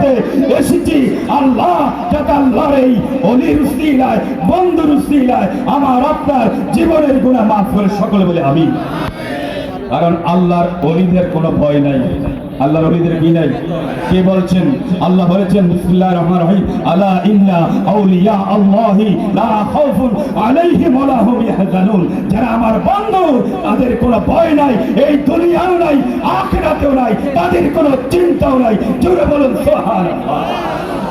মধ্যে এসেছি আল্লাহ যাতে আল্লাহর এই অলির উসিলায় বন্ধুর উসিলায় আমার আপনার জীবনের গুনাহ মাফ করে সকলে বলে আমিন। কারণ আল্লাহর ওলিদের কোনো ভয় নাই, আল্লাহর ওলিদের কি নাই? কে বলছেন? আল্লাহ বলেছেন বিসমিল্লাহির রহমানির রহিম, আলা ইন্না আউলিয়া আল্লাহি লা খাউফুন আলাইহিম ওয়া লা হুম ইয়াহজানুন। যারা আমার বন্ধু তাদের কোনো ভয় নাই, এই দুনিয়াও নাই আখিরাতেও নাই, তাদের কোনো চিন্তাও নাই। জোরে বলুন সুবহানাল্লাহ।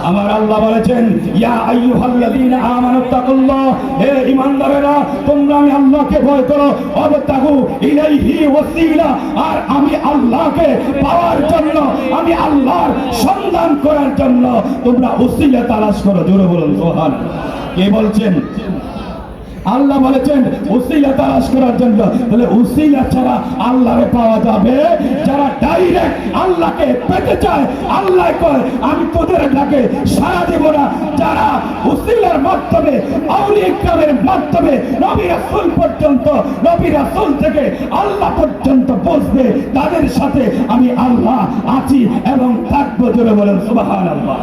আমার আল্লাহ বলেছেন ইয়া আইয়ুহাল্লাযীনা আমানুত্তাকুল্লাহ, হে ঈমানদারেরা তোমরা আমি আল্লাহকে ভয় করো, ওয়াবতাগু ইলাইহি ওয়াসিলা, আর আমি আল্লাহকে পাওয়ার জন্য আমি আল্লাহর সন্ধান করার জন্য তোমরা ওসিলা তালাশ করো। জোরে বলুন সুবহানাল্লাহ। কে বলছেন? আল্লাহ বলেছেন ওসিলা তালাশ করার জন্য। তাহলে ওসিলা ছাড়া আল্লাহকে পাওয়া যাবে? যারা ডাইরেক্ট আল্লাহকে পেতে চায়, আল্লাহ কয় আমি তোদের ডাকে সাড়া দেব না। যারা ওসিলার মাধ্যমে আউলিয়া কিরামের মাধ্যমে নবী রাসূল পর্যন্ত, নবী রাসূল থেকে আল্লাহ পর্যন্ত পৌঁছবে, তাদের সাথে আমি আল্লাহ আছি এবং থাকবো। জোরে বলেন সুবহানাল্লাহ।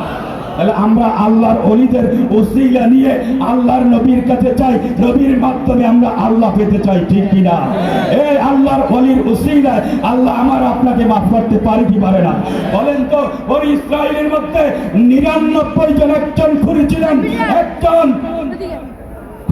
তাহলে আমরা আল্লাহর ওলিদের ওসিলা নিয়ে আল্লাহর নবীর কাছে চাই, নবীর মাধ্যমে আমরা আল্লাহ পেতে চাই, ঠিক কিনা? এই আল্লাহর ওলির ওসিলায় আল্লাহ আমার আপনাকে মাফ করতে পারে কি পারে না? বলেন তো, বনি ইসরাইলের মধ্যে 99 জন একজন খুনি ছিলেন, একজন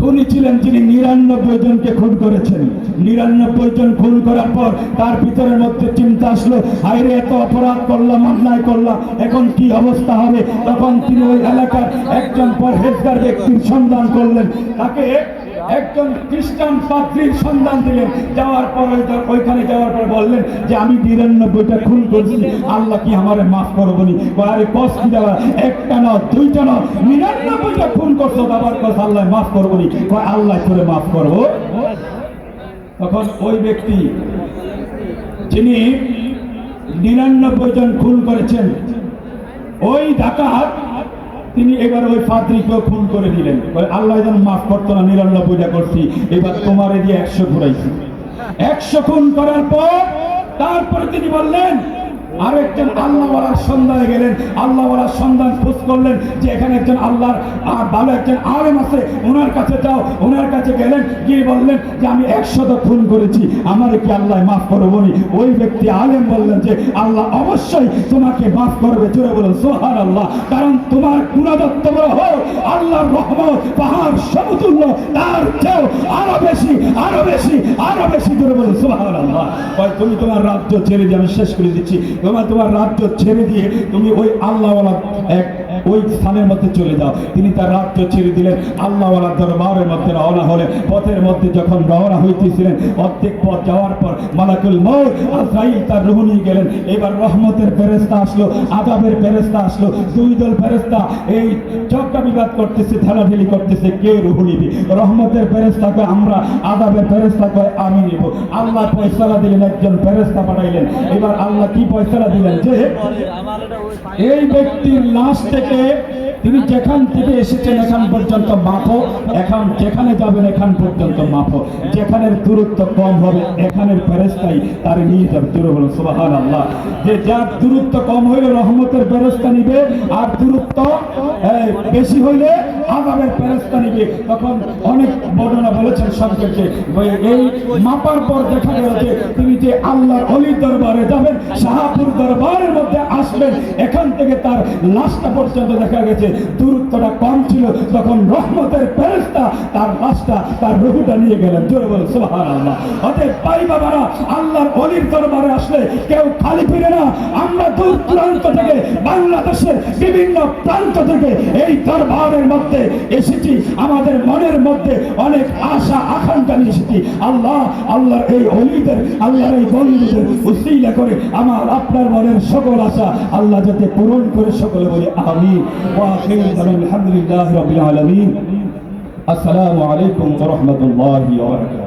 খুনি ছিলেন যিনি 99 জনকে খুন করেছেন। 99 জন খুন করার পর তার ভিতরের মধ্যে চিন্তা আসলো, হায়রে এত অপরাধ করলাম, অন্যায় করলাম, এখন কি অবস্থা হবে? তখন তিনি ওই এলাকার একজন পরহেজগার ব্যক্তির সন্ধান করলেন, তাকে একজন খ্রিস্টান পাদ্রীর সন্ধান দিলেন। যাওয়ার পর ওইখানে যাওয়ার পর বললেন যে আমি 99টা খুন করছি, আল্লাহ কি আমারে মাফ করবনি? আরে কস কি দেওয়া, একটা না দুইটা না 99টা খুন করছো, আবার কস আল্লাহ মাফ করবনি? আল্লাহ করে মাফ করবো। তখন ওই ব্যক্তি যিনি 99 জন খুন করেছেন, ওই ডাকাত তিনি এবার ওই পাদ্রীকেও খুন করে দিলেন। আল্লাহ যেন মাফ করতো না, 99টা করছি, এবার তোমারে দিয়ে 100 ঘুরাইছি। 100 খুন করার পর তারপরে তিনি বললেন, আরেকজন আল্লাহওয়ালার সন্ধানে গেলেন, আল্লাহওয়ালার সন্ধান খোঁজ করলেন যে এখানে একজন আল্লাহর ভালো একজন আলেম আছে, ওনার কাছে যাও। ওনার কাছে গেলেন, গিয়ে বললেন যে আমি 100 খুন করেছি, আমারে কি আল্লাহ মাফ করবনি? ওই ব্যক্তি আলেম বললেন যে আল্লাহ অবশ্যই তোমাকে মাফ করবে। জোরে বলুন সুবহানাল্লাহ। কারণ তোমার গুনাহ যত বড় হোক, আল্লাহর রহমত পাহাড় সমতুল্য, তার চেয়েও আরো বেশি আরো বেশি আরো বেশি। জোরে বলুন সুবহানাল্লাহ। তুমি তোমার রাজ্য ছেড়ে দিয়ে, আমি শেষ করে দিচ্ছি, তোমার রাজ্য ছেড়ে দিয়ে তুমি ওই আল্লাহওয়ালা ওই স্থানের মধ্যে চলে যাও। তিনি তার রাজ্য ছেড়ে দিলেন, আল্লাহওয়ালা দরবারের মধ্যে রওনা হলেন। পথের মধ্যে যখন রওনা হইতেছিলেন, অর্ধেক পথ যাওয়ার পর মালাকুল মউত আজরাইল তার রূহ নিয়ে গেলেন। এবার রহমতের ফেরেশতা আসলো, আযাবের ফেরেশতা আসলো। দুই দল ফেরেশতা এই চক্কা বিবাদ করতেছে, ঠেলাঠেলি করতেছে, কে রূহ নিবে? রহমতের ফেরেশতাকে আমরা, আযাবের ফেরেশতাকে আমি নিব। আল্লাহ ফয়সালা দিলেন, একজন ফেরেশতা পাঠাইলেন। এবার আল্লাহ কি ফয়সালা দিলেন যে এই ব্যক্তির লাশ থেকে তিনি যেখান থেকে এসেছেন এখান পর্যন্ত মাপো, এখন যেখানে যাবেন এখান পর্যন্ত মাপো, যেখানের দূরত্ব কম হবে এখানের ফেরেশতাই তার নিয়ে যাবে। জোরে বলুন সুবহানাল্লাহ। যে যার দূরত্ব কম হইলে রহমতের ফেরেশতা নিবে, আর দূরত্ব বেশি হইলে আযাবের ফেরেশতা নিবে। তখন অনেক বর্ণনা বলেছেন সংক্ষেপে, এই মাপার পর দেখা গেল যে তিনি যে আল্লাহর ওলির দরবারে যাবেন, শাহপুর দরবারের মধ্যে আসবেন, এখান থেকে তার লাশটা পর্যন্ত দেখা গেছে দূরত্বটা কম ছিল। তখন রহমতের ফেরেশতা তার লাশটা, তার রূহটা নিয়ে গেলেন। জোরে বলুন সুবহানাল্লাহ। অতএব ভাই বাবারা, আল্লাহর ওলির দরবারে আসলে কেউ খালি ফিরে না। আমরা দূর দূরান্ত থেকে, বাংলাদেশের বিভিন্ন প্রান্ত থেকে এই দরবারের মধ্যে এসেছি। আমাদের মনের মধ্যে অনেক আশা আকাঙ্ক্ষা নিয়ে এসেছি। আল্লাহর এই ওলিদের, আল্লাহর এই বন্ধুদের উসিলা করে আমার আপনার মনের সকল আশা আল্লাহ যাতে পূরণ করে, সকলে বলে আমিন। ওয়া আখিরু দাওয়ানা আলহামদুলিল্লাহি রাব্বিল আলামিন। আসসালামু আলাইকুম ওয়া রাহমাতুল্লাহি ওয়া বারাকাতুহু।